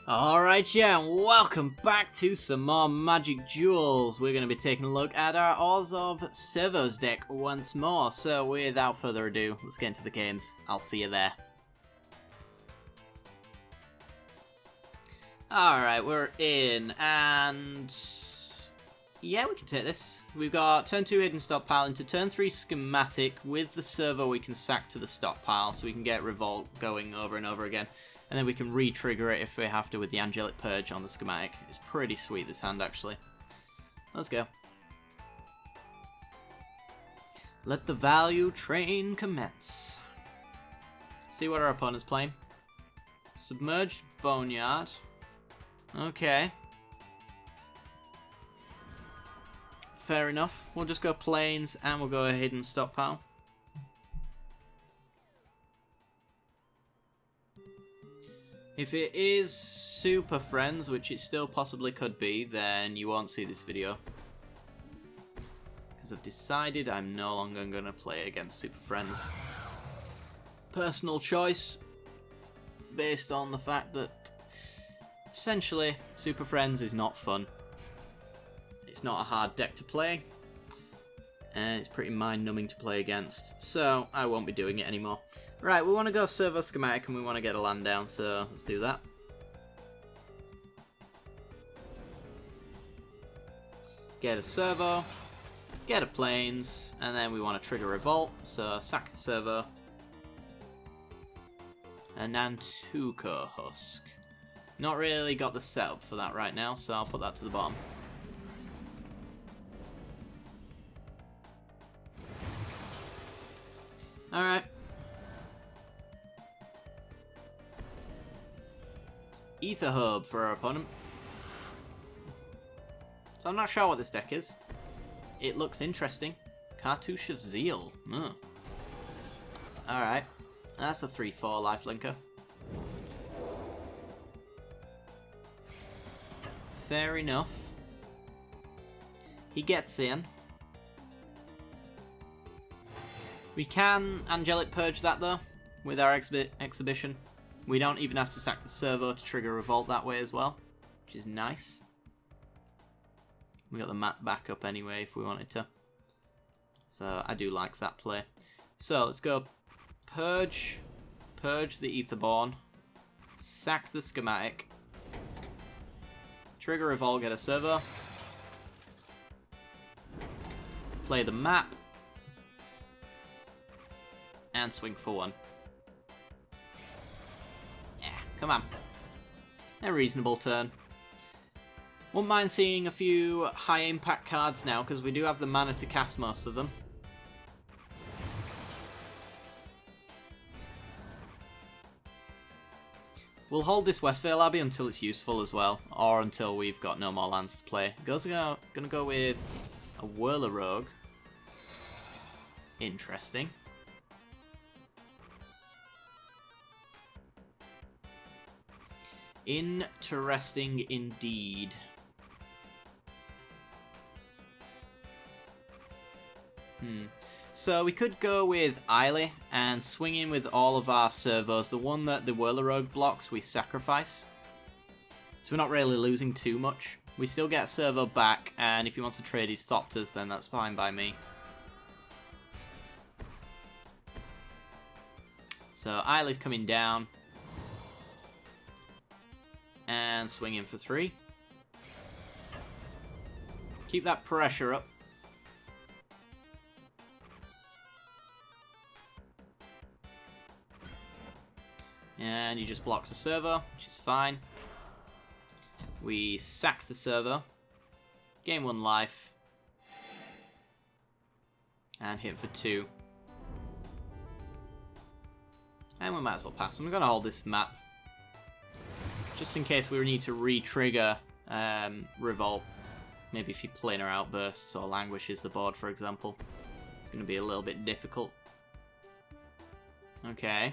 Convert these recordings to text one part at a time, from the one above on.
Alright, yeah, and welcome back to some more Magic Duels. We're going to be taking a look at our Oz of Servo's deck once more. So without further ado, let's get into the games. I'll see you there. Alright, we're in, and yeah, we can take this. We've got turn 2 hidden stockpile into turn 3 schematic. With the servo we can sack to the stockpile so we can get revolt going over and over again. And then we can re-trigger it if we have to with the Angelic Purge on the schematic. It's pretty sweet, this hand, actually. Let's go. Let the value train commence. See what our opponent's playing. Submerged Boneyard. Okay. Fair enough. We'll just go plains and we'll go a hidden stockpile. If it is Super Friends, which it still possibly could be, then you won't see this video. Because I've decided I'm no longer going to play against Super Friends. Personal choice, based on the fact that, essentially, Super Friends is not fun. It's not a hard deck to play, and it's pretty mind-numbing to play against, so I won't be doing it anymore. Right, we want to go servo schematic and we want to get a land down, so let's do that. Get a servo, get a plains, and then we want to trigger revolt, so sack the servo. A Nantuko Husk. Not really got the setup for that right now, so I'll put that to the bottom. Alright. Ether Hub for our opponent. So I'm not sure what this deck is. It looks interesting. Cartouche of Zeal. Alright. That's a 3-4 lifelinker. Fair enough. He gets in. We can Angelic Purge that though, with our exhibition. We don't even have to sack the servo to trigger revolt that way as well, which is nice. We got the map back up anyway if we wanted to. So I do like that play. So let's go Purge the Aetherborn, sack the schematic, trigger revolt, get a servo, play the map, and swing for one. Yeah, come on. A reasonable turn. Won't mind seeing a few high impact cards now, because we do have the mana to cast most of them. We'll hold this Westvale Abbey until it's useful as well, or until we've got no more lands to play. Gonna go with a Whirler Rogue. Interesting. Interesting indeed. So we could go with Eiley and swing in with all of our servos. The one that the Whirler Rogue blocks, we sacrifice. So we're not really losing too much. We still get servo back, and if he wants to trade his Thopters, then that's fine by me. So Eiley's coming down. And swing in for 3. Keep that pressure up. And he just blocks a servo, which is fine. We sack the servo. Gain 1 life. And hit for 2. And we might as well pass. I'm going to hold this map, just in case we need to re-trigger revolt. Maybe if you planar outbursts or languishes the board, for example. It's going to be a little bit difficult. Okay.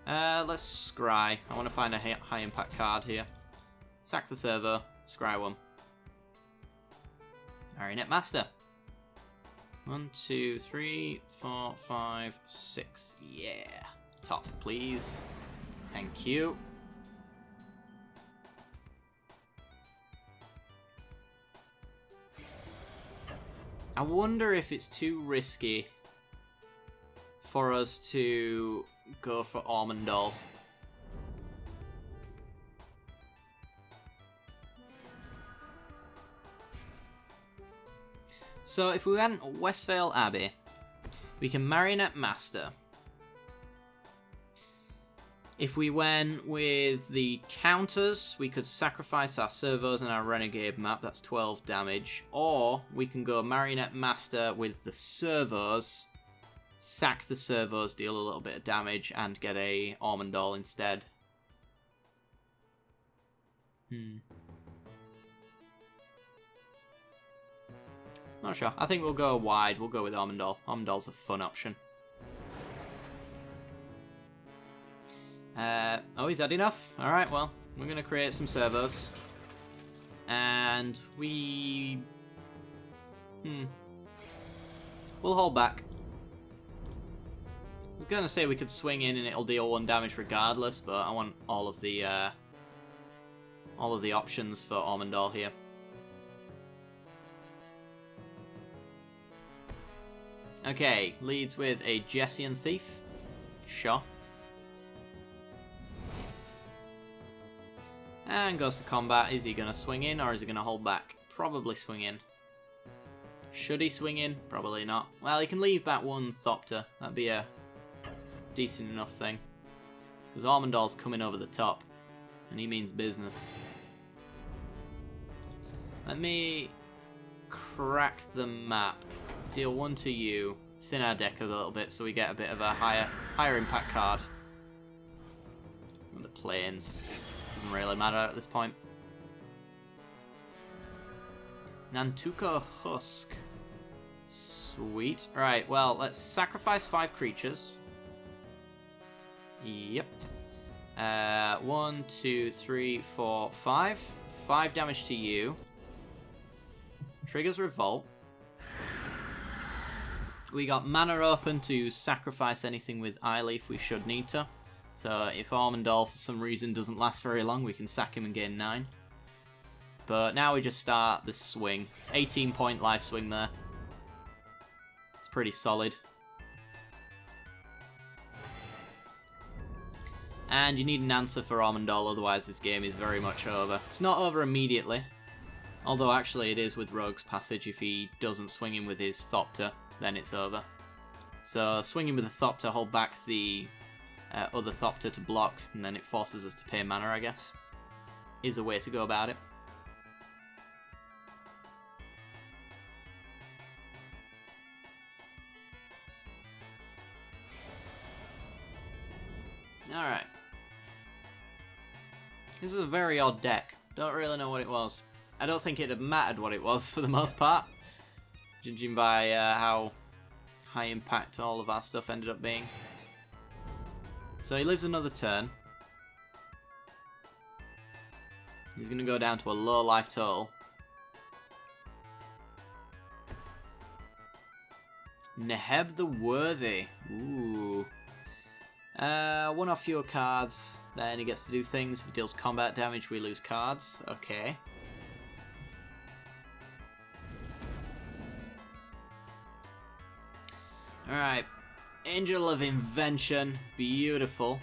Let's scry. I want to find a high impact card here. Sack the servo, scry 1. Marionette Master. 1, 2, 3, 4, 5, 6. Yeah. Top, please. Thank you. I wonder if it's too risky for us to go for Ormondal. So if we went Westvale Abbey, we can Marionette Master. If we went with the counters, we could sacrifice our servos and our renegade map, that's 12 damage. Or we can go Marionette Master with the servos, sack the servos, deal a little bit of damage, and get a Ormondal instead. Not sure. I think we'll go wide. We'll go with Ormondal. Ormondal's a fun option. Oh, he's had enough? Alright, well, we're going to create some servos. And we... We'll hold back. I was going to say we could swing in and it'll deal 1 damage regardless, but I want all of the options for Ormondal here. Okay, leads with a Jessian Thief. Sure. And goes to combat. Is he going to swing in or is he going to hold back? Probably swing in. Should he swing in? Probably not. Well, he can leave back 1 Thopter. That'd be a decent enough thing. Because Ormondal's coming over the top. And he means business. Let me crack the map. Deal 1 to you. Thin our deck a little bit so we get a bit of a higher impact card. And the plains. Doesn't really matter at this point. Nantuko Husk. Sweet. Right, well, let's sacrifice 5 creatures. Yep. 1, 2, 3, 4, 5. 5 damage to you. Triggers Revolt. We got mana open to sacrifice anything with Eiley if we should need to. So if Ormondal for some reason doesn't last very long, we can sack him and gain 9. But now we just start this swing. 18-point life swing there. It's pretty solid. And you need an answer for Ormondal, otherwise this game is very much over. It's not over immediately. Although actually it is with Rogue's Passage. If he doesn't swing in with his Thopter, then it's over. So swinging with the Thopter, hold back the other Thopter to block, and then it forces us to pay mana, I guess. Is a way to go about it. Alright. This is a very odd deck. Don't really know what it was. I don't think it'd have mattered what it was for the most part. Judging by how high impact all of our stuff ended up being. So he lives another turn. He's going to go down to a low life total. Neheb the Worthy. Ooh. 1 or fewer cards. Then he gets to do things. If he deals combat damage, we lose cards. Okay. Alright. Angel of Invention. Beautiful.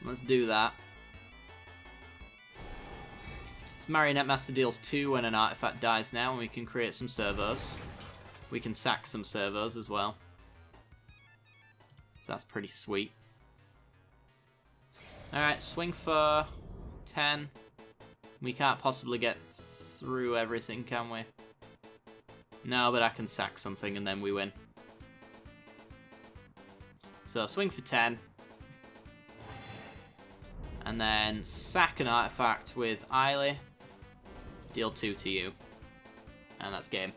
Let's do that. This Marionette Master deals 2 when an artifact dies now, and we can create some servos. We can sack some servos as well. So that's pretty sweet. Alright, swing for 10. We can't possibly get through everything, can we? No, but I can sack something and then we win. So swing for 10. And then sack an artifact with Eiley. Deal 2 to you. And that's game.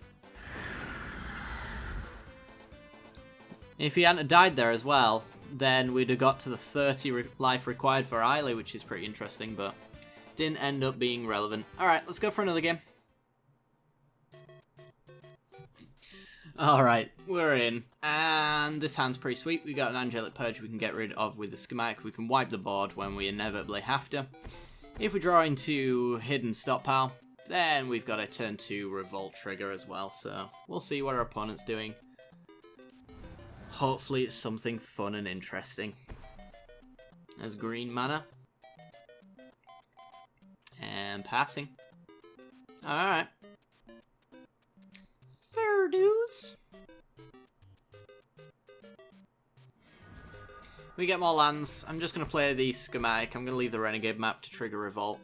If he hadn't died there as well, then we'd have got to the 30 life required for Eiley, which is pretty interesting, but didn't end up being relevant. Alright, let's go for another game. Alright, we're in. And this hand's pretty sweet. We got an Angelic Purge we can get rid of with the schematic. We can wipe the board when we inevitably have to. If we draw into Hidden Stockpile, then we've got a turn 2 Revolt trigger as well. So we'll see what our opponent's doing. Hopefully it's something fun and interesting. There's green mana. And passing. Alright. Fair dues. We get more lands. I'm just going to play the schematic. I'm going to leave the Renegade map to trigger Revolt.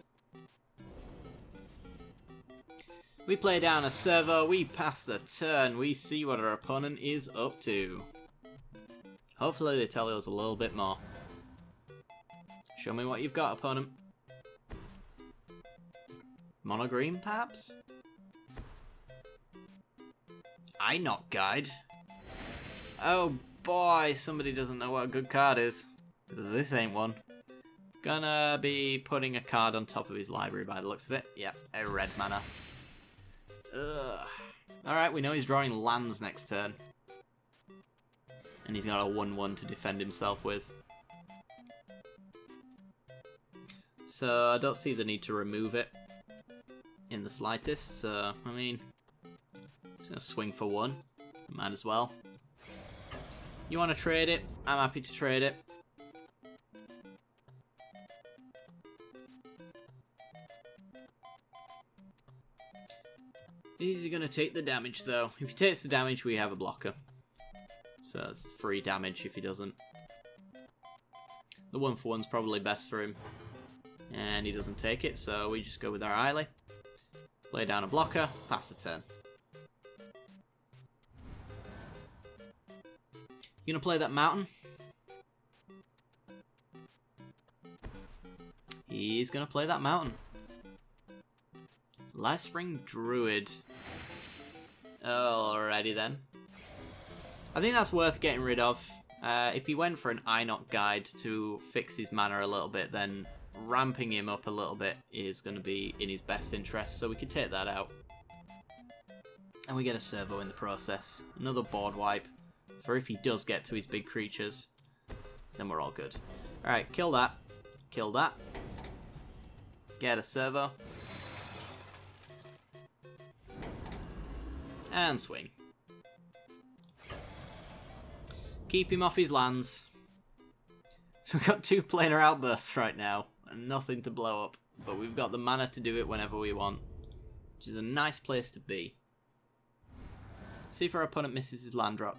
We play down a Servo. We pass the turn. We see what our opponent is up to. Hopefully they tell us a little bit more. Show me what you've got, opponent. Mono green, perhaps? I not guide. Oh boy, somebody doesn't know what a good card is. Because this ain't one. Gonna be putting a card on top of his library by the looks of it. Yeah, a red mana. Ugh. Alright, we know he's drawing lands next turn. And he's got a 1-1 to defend himself with. So I don't see the need to remove it in the slightest. So, I mean, just gonna swing for 1. Might as well. You want to trade it? I'm happy to trade it. Is he going to take the damage, though? If he takes the damage, we have a blocker. So that's free damage if he doesn't. The 1-for-1's probably best for him. And he doesn't take it, so we just go with our Eiley. Play down a blocker, pass the turn. You gonna play that mountain? He's gonna play that mountain. Lifespring Druid. Alrighty then. I think that's worth getting rid of. If he went for an Inoc Guide to fix his mana a little bit, then ramping him up a little bit is going to be in his best interest, so we could take that out. And we get a Servo in the process. Another board wipe, for if he does get to his big creatures, then we're all good. Alright, kill that. Kill that. Get a Servo. And swing. Keep him off his lands. So we've got 2 planar outbursts right now, and nothing to blow up. But we've got the mana to do it whenever we want, which is a nice place to be. See if our opponent misses his land drop.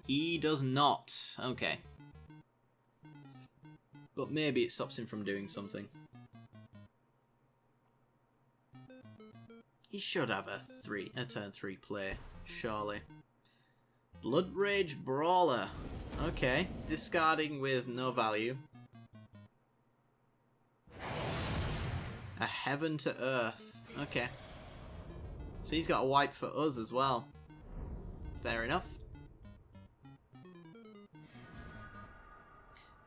He does not. Okay. But maybe it stops him from doing something. He should have a turn 3 play, surely. Blood Rage Brawler. Okay, discarding with no value. A Heaven to Earth. Okay. So he's got a wipe for us as well. Fair enough.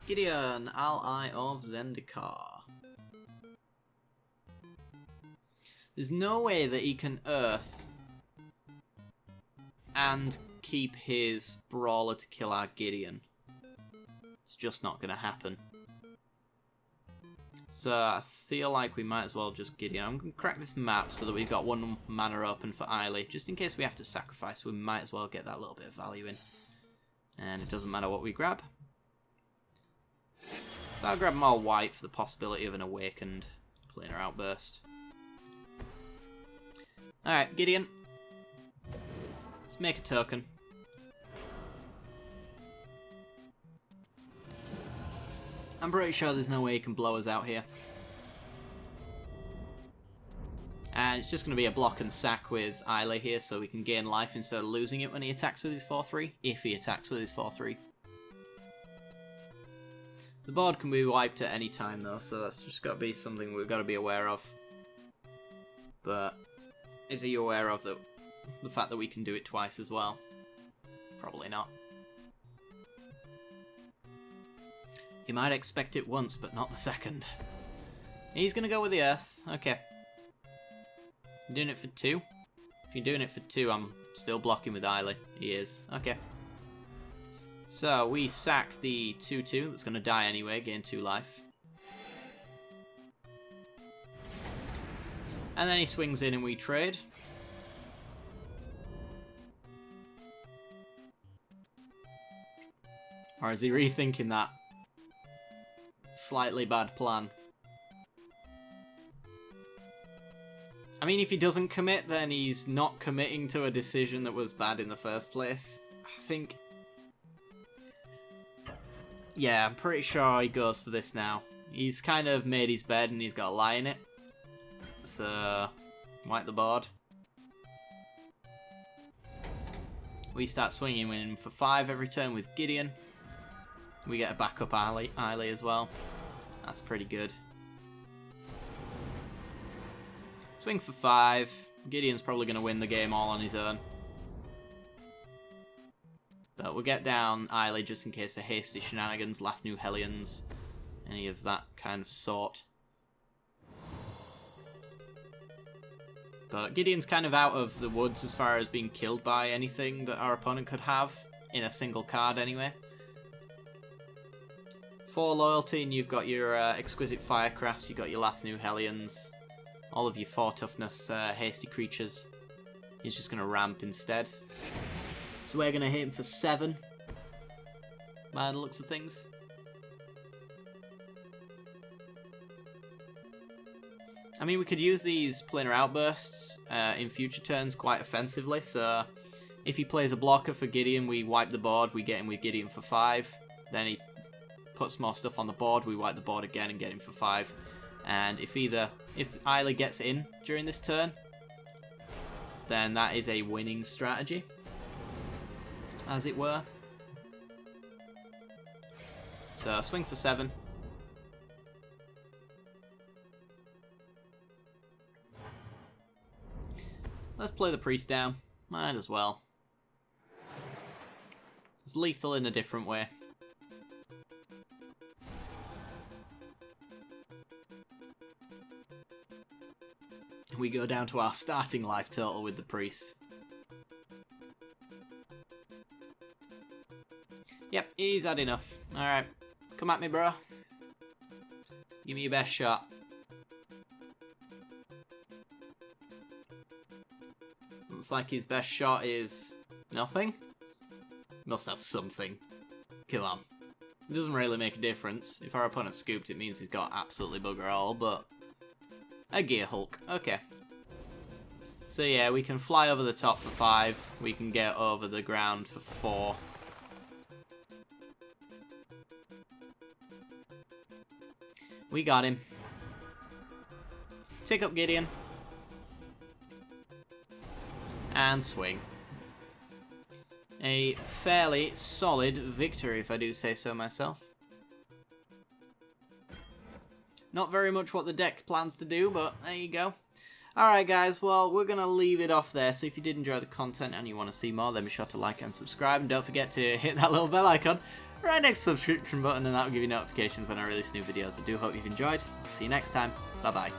Gideon, ally of Zendikar. There's no way that he can Earth and keep his Brawler to kill our Gideon. It's just not going to happen. So I feel like we might as well just Gideon. I'm going to crack this map so that we've got 1 mana open for Eiley. Just in case we have to sacrifice, we might as well get that little bit of value in. And it doesn't matter what we grab. So I'll grab more white for the possibility of an Awakened Planar Outburst. Alright, Gideon. Let's make a token. I'm pretty sure there's no way he can blow us out here. And it's just going to be a block and sack with Eiley here, so we can gain life instead of losing it when he attacks with his 4-3, if he attacks with his 4-3. The board can be wiped at any time though, so that's just got to be something we've got to be aware of. But is he aware of the fact that we can do it twice as well? Probably not. He might expect it once, but not the second. He's going to go with the Earth. Okay. You doing it for 2? If you're doing it for 2, I'm still blocking with Eiley. He is. Okay. So, we sack the 2-2. That's going to die anyway, gain 2 life. And then he swings in and we trade. Or is he rethinking that slightly bad plan? I mean, if he doesn't commit, then he's not committing to a decision that was bad in the first place. I think... Yeah, I'm pretty sure he goes for this now. He's kind of made his bed and he's got a lie in it. So, wipe the board. We start swinging in for 5 every turn with Gideon. We get a backup Eiley as well. That's pretty good. Swing for 5. Gideon's probably going to win the game all on his own. But we'll get down Eiley just in case of hasty shenanigans, Lathnu Hellions, any of that kind of sort. But Gideon's kind of out of the woods as far as being killed by anything that our opponent could have, in a single card anyway. 4 loyalty, and you've got your exquisite firecrafts, you've got your Lathnu Hellions, all of your 4 toughness hasty creatures. He's just going to ramp instead. So we're going to hit him for 7, by the looks of things. I mean, we could use these planar outbursts in future turns quite offensively, so if he plays a blocker for Gideon, we wipe the board, we get him with Gideon for 5, then he puts more stuff on the board, we wipe the board again and get him for 5, and if Eiley gets in during this turn, then that is a winning strategy, as it were. So, swing for 7. Let's play the priest down. Might as well. It's lethal in a different way. We go down to our starting life total with the priest. Yep, he's had enough. Alright, come at me, bro. Give me your best shot. Looks like his best shot is nothing. Must have something. Come on. It doesn't really make a difference. If our opponent scooped, it means he's got absolutely bugger all, but... A Gear Hulk. Okay. So yeah, we can fly over the top for 5. We can get over the ground for 4. We got him. Take up Gideon. And swing. A fairly solid victory, if I do say so myself. Not very much what the deck plans to do, but there you go. Alright guys, well, we're going to leave it off there. So if you did enjoy the content and you want to see more, then be sure to like and subscribe. And don't forget to hit that little bell icon right next to the subscription button, and that will give you notifications when I release new videos. I do hope you've enjoyed. See you next time. Bye-bye.